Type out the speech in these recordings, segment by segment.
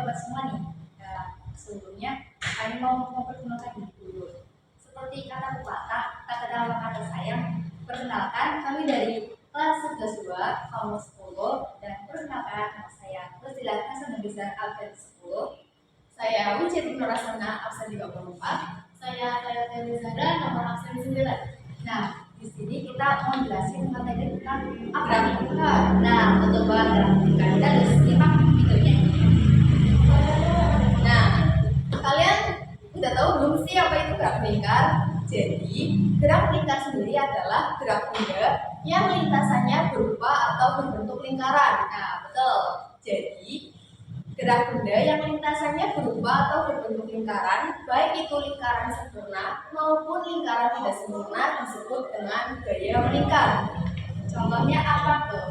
sahabat semua nih. Nah, sebelumnya kami mau memperkenalkan diri dulu. Seperti kata pepatah, kata dalam kata sayang. Perkenalkan, kami dari kelas 11 2, kaum 10, dan perkenalkan nama saya Rosilat Hasan Besar absen 10. Saya Wijati Nurasana absen 34. Saya Kaya Zara nomor absen 9. Nah, di sini kita mau jelasin materi tentang grafika. Nah, untuk bahas grafika kita harus simak videonya. Nah, kalian udah tahu belum sih apa itu gerak lingkar? Jadi, gerak lingkar sendiri adalah gerak benda yang lintasannya berupa atau berbentuk lingkaran. Nah, betul. Jadi, gerak benda yang lintasannya berupa atau berbentuk lingkaran, baik itu lingkaran sempurna maupun lingkaran tidak sempurna, disebut dengan gaya melingkar. Contohnya apa tuh?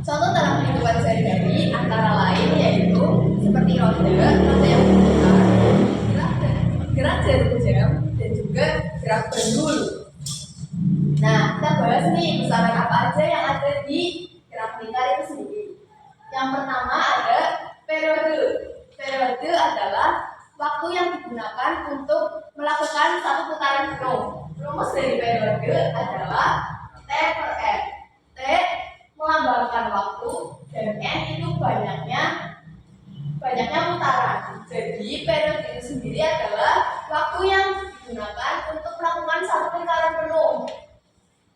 Contoh dalam kehidupan sehari-hari antara lain yaitu seperti roda yang berputar, gerak jarum jam, dan juga gerak pendul. Nah, kita bahas nih besaran apa aja yang ada di gerak lingkar itu sendiri. Yang pertama ada periode. Periode adalah waktu yang digunakan untuk melakukan satu putaran penuh. Rumus dari periode adalah T per N. T melambangkan waktu dan N itu banyaknya putaran. Jadi periode itu sendiri adalah waktu yang digunakan untuk melakukan satu putaran penuh.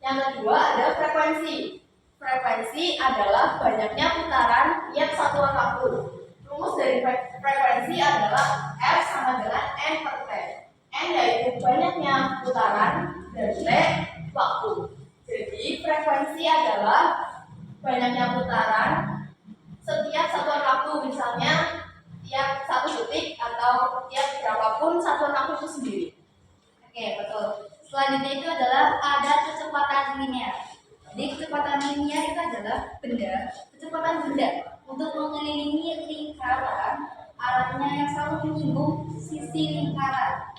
Yang kedua ada frekuensi. Frekuensi adalah banyaknya putaran tiap satuan waktu. Rumus dari frekuensi adalah F sama dengan N per T. N yaitu banyaknya putaran dan T waktu. Jadi frekuensi adalah banyaknya putaran setiap satuan waktu, misalnya tiap 1 detik atau tiap berapapun satuan waktu itu sendiri. Oke, betul. Selanjutnya itu adalah ada kecepatan linear. Jadi kecepatan linear itu adalah kecepatan benda untuk mengelilingi lingkaran arahnya yang selalu menyinggung sisi lingkaran.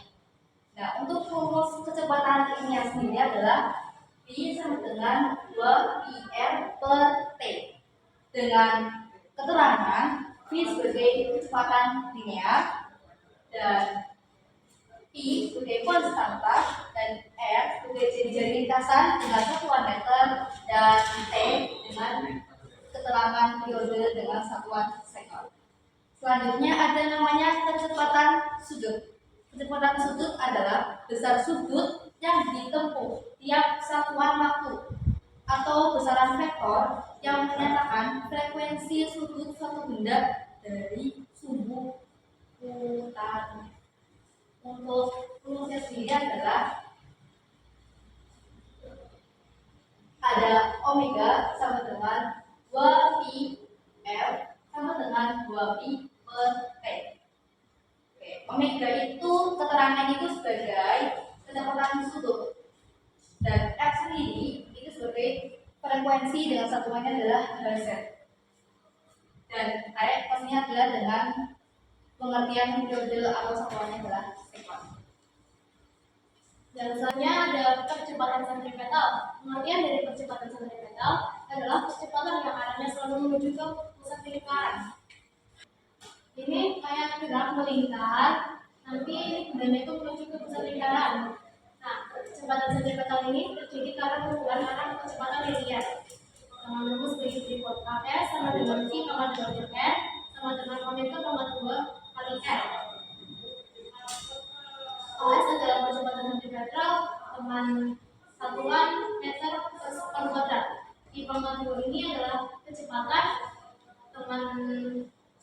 Nah, untuk rumus kecepatan linear sendiri adalah V sama dengan 2πr per T. Dengan keterangan V sebagai kecepatan linear dan I sebagai konstanta dan R sebagai jari-jari lintasan dengan satuan meter dan T dengan keterangan periode dengan satuan sekon. Selanjutnya ada namanya kecepatan sudut. Kecepatan sudut adalah besar sudut yang ditempuh tiap satuan waktu atau besaran vektor yang menyatakan frekuensi sudut suatu benda dari sumbu putarnya. Untuk rumusnya sendiri adalah ada omega sama dengan 2pi F sama dengan 2pi per T. Oke, omega itu keterangannya itu sebagai kecepatan sudut dan F sendiri itu sebagai frekuensi dengan satuannya adalah Hz. Dan T pastinya adalah dengan pengertian periode atau satuannya adalah sekon. Dan selanjutnya ada percepatan sentripetal. Pengertian dari percepatan sentripetal adalah percepatan yang arahnya selalu menuju ke pusat lingkaran. Ini kayak gerak melingkar, nanti benda itu menuju ke pusat lingkaran. Nah, percepatan sentripetal ini terjadi karena perubahan arah kecepatan linear. Dengan rumus dari tripod KS sama dengan V, 2 R sama dengan omega, 2 kali R. OS adalah percepatan sentripetal teman satuan meter per sekon kuadrat. I pangkat 2 ini adalah kecepatan teman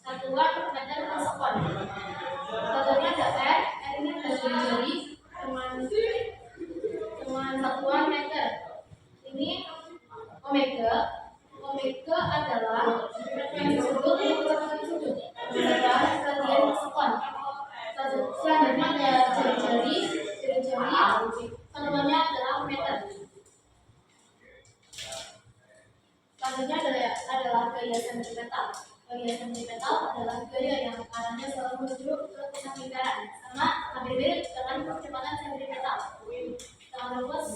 satuan meter per sekon. Satuannya ada R ini adalah jari teman satuan meter. Ini omega adalah frekuensi sudut yang kecepatan sudut dengan radian per sekon. Selanjutnya ada jari-jari satuannya adalah meter. Selanjutnya adalah gaya sentripetal. Gaya sentripetal adalah gaya yang arahnya selalu menuju ke pusat lingkaran, sama hampir mirip dengan percepatan sentripetal. Dengan rumus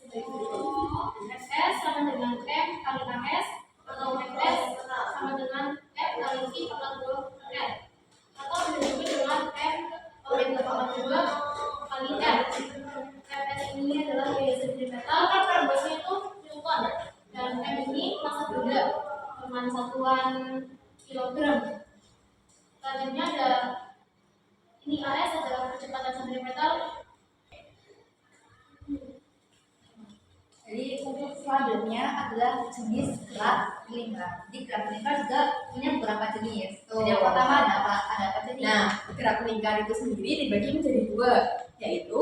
Fs sama dengan M kali Ks atau Fs sama dengan F kali I pangkat 2 R. jenis gerak melingkar. Jadi gerak melingkar juga punya beberapa jenis. Tuh. Jadi yang pertama ada apa jenis? Nah, gerak melingkar itu sendiri dibagi menjadi dua, yaitu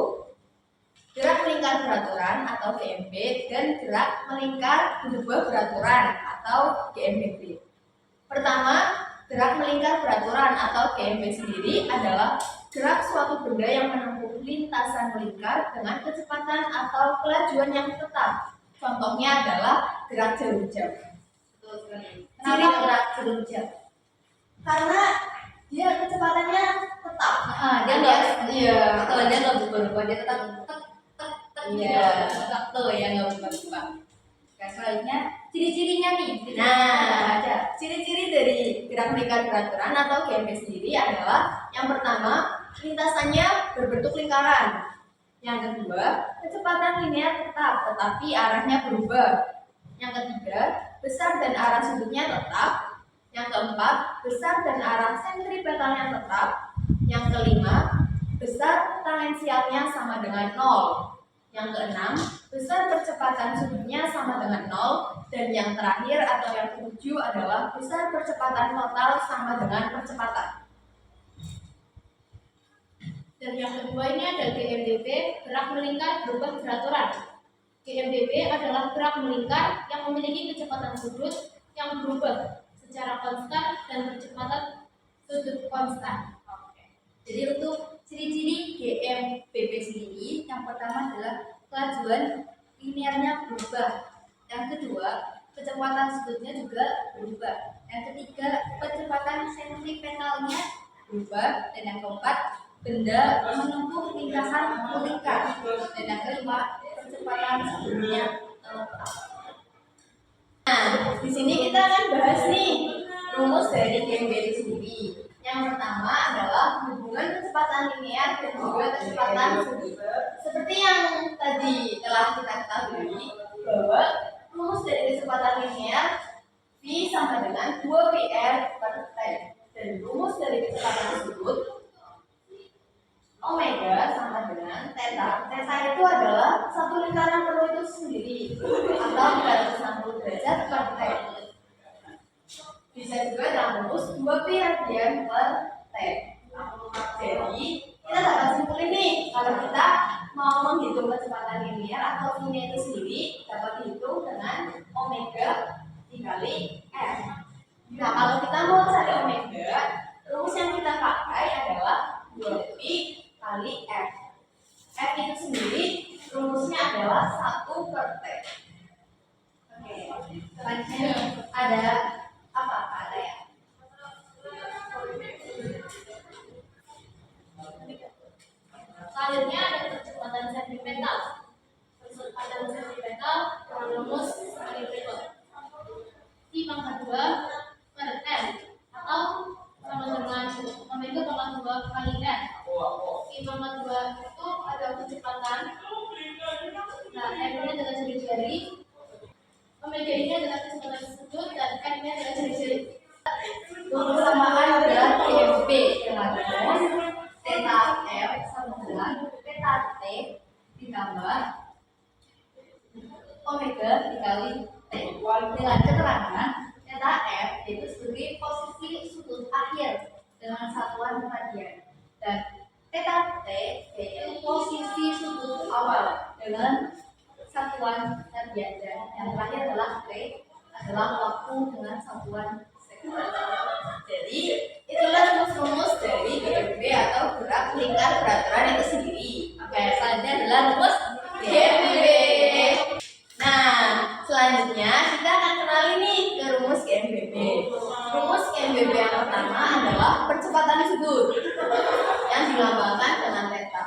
gerak melingkar beraturan atau GMB dan gerak melingkar berubah beraturan atau GMBB. Pertama, gerak melingkar beraturan atau GMB sendiri adalah gerak suatu benda yang menempuh lintasan melingkar dengan kecepatan atau kelajuan yang tetap. Contohnya adalah gerak jarum jam. Betul sekali. Ciri Kenapa gerak jarum jam? Karena dia kecepatannya tetap. Dia Alias, nggak, iya. betul, dia nggak berubah-ubah, dia tetap tek tek tek Iya. gitu. Tetap tuh ya, nggak berubah-ubah. Oke, selanjutnya ciri-cirinya nih. Nah, aja. ciri-ciri dari gerak melingkar beraturan atau GMB sendiri adalah yang pertama, lintasannya berbentuk lingkaran. Yang kedua, kecepatan linear tetap tetapi arahnya berubah. Yang ketiga, besar dan arah sudutnya tetap. Yang keempat, besar dan arah sentripetalnya tetap. Yang kelima, besar tangensialnya sama dengan 0. Yang keenam, besar percepatan sudutnya sama dengan 0. Dan yang terakhir atau yang ketujuh adalah besar percepatan total sama dengan percepatan. Dan yang kedua ini ada GMBB, gerak melingkar berubah beraturan. GMBB adalah gerak melingkar yang memiliki kecepatan sudut yang berubah secara konstan dan percepatan sudut konstan. Jadi untuk ciri-ciri GMBB sendiri, yang pertama adalah kelajuan linearnya berubah. Yang kedua, kecepatan sudutnya juga berubah. Yang ketiga, percepatan sentripetalnya berubah. Dan yang keempat, benda menempuh lintasan melingkar. Dan yang kelima, percepatan sudutnya tetap. Nah, di sini kita akan bahas nih rumus dari GMBB sendiri. Yang pertama adalah hubungan kecepatan linear dan juga kecepatan sudut. Seperti yang tadi telah kita ketahui bahwa rumus dari kecepatan linear V sama dengan 2VR per T. Dan rumus dari kecepatan sudut omega sama dengan theta. Theta itu adalah satu lingkaran penuh itu sendiri atau 360 derajat per T. Bisa juga dalam rumus 2pi radian per T. Jadi kita dapat simpulin nih kalau kita mau menghitung kecepatan linear atau V-nya itu sendiri dapat dihitung dengan omega dikali f. Nah kalau kita mau cari omega, rumus yang kita pakai adalah 2pi kali f. F itu sendiri rumusnya adalah 1 per T. Oke, selanjutnya ada apa ada ya? Selanjutnya ada percepatan sentripetal. Percepatan sentripetal dengan rumus sebagai berikut. I pangkat 2 per N atau sama dengan omega pangkat 2 kali N. I pangkat 2 itu ada kecepatan. Nah, N ini adalah jari-jari. Omega ini adalah kecepatan sudut dan N ini adalah jari-jari. Persamaan adalah GMB dengan rumus theta F sama dengan theta T ditambah omega dikali T dengan keterangan theta F yaitu sebagai posisi sudut akhir dengan satuan radian dan theta T yaitu posisi sudut awal dengan satuan radian dan yang terakhir adalah T adalah waktu dengan satuan sekund. Jadi itulah rumus-rumus dari GMB atau gerak melingkar beraturan itu sendiri. Oke, selanjutnya adalah rumus GMB. Nah, selanjutnya kita akan kenali nih ke rumus GMBB. Rumus GMBB yang pertama adalah percepatan sudut yang dilambangkan dengan theta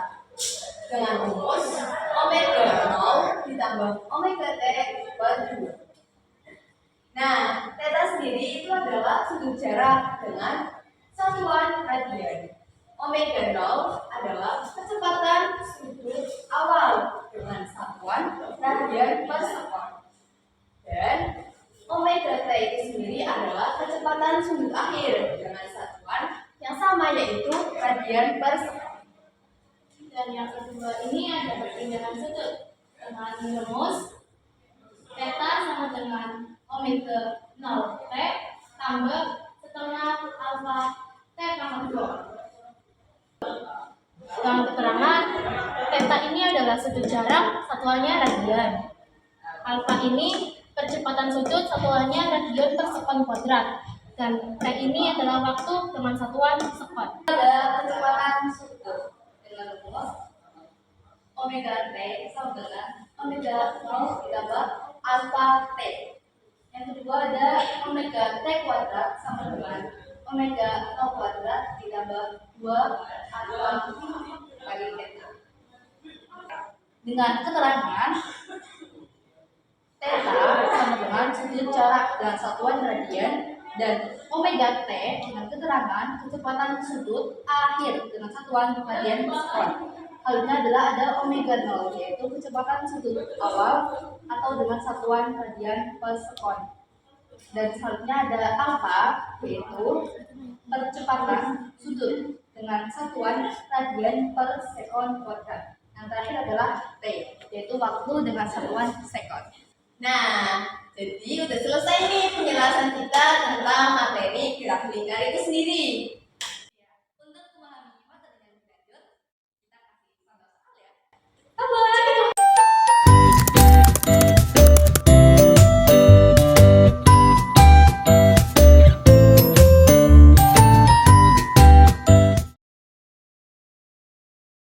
dengan rumus omega 0 ditambah omega T per 2. Nah, theta sendiri itu adalah sudut jarak dengan satuan radian. Omega 0 adalah kecepatan sudut awal dengan satuan radian per sekon. Dan omega T itu sendiri adalah kecepatan sudut akhir dengan satuan yang sama yaitu radian per sekon. Dan yang kedua ini ada perpindahan sudut dengan rumus theta sama dengan omega 0 T tambah setengah alfa T pangkat 2. Dalam keterangan, theta ini adalah sudut jarak, satuannya radian. Alfa ini percepatan sudut, satuannya radian per sekon kuadrat. Dan T ini adalah waktu dengan satuan sekon. Ada kecepatan sudut dengan rumus omega T sama dengan omega 0 ditambah alfa T. Yang kedua ada omega T kuadrat sama dengan omega 0 kuadrat ditambah 2 alfa kali theta. Dengan keterangan theta sama dengan sudut jarak dengan satuan radian, dan omega T dengan keterangan kecepatan sudut akhir dengan satuan radian per sekon. Halnya adalah ada omega 0 yaitu kecepatan sudut awal atau dengan satuan radian per sekon. Dan selanjutnya ada alfa yaitu percepatan sudut dengan satuan radian per sekon kuadrat. Yang terakhir adalah T yaitu waktu dengan satuan sekon. Nah, jadi udah selesai nih penjelasan kita tentang materi gerak lingkar itu sendiri.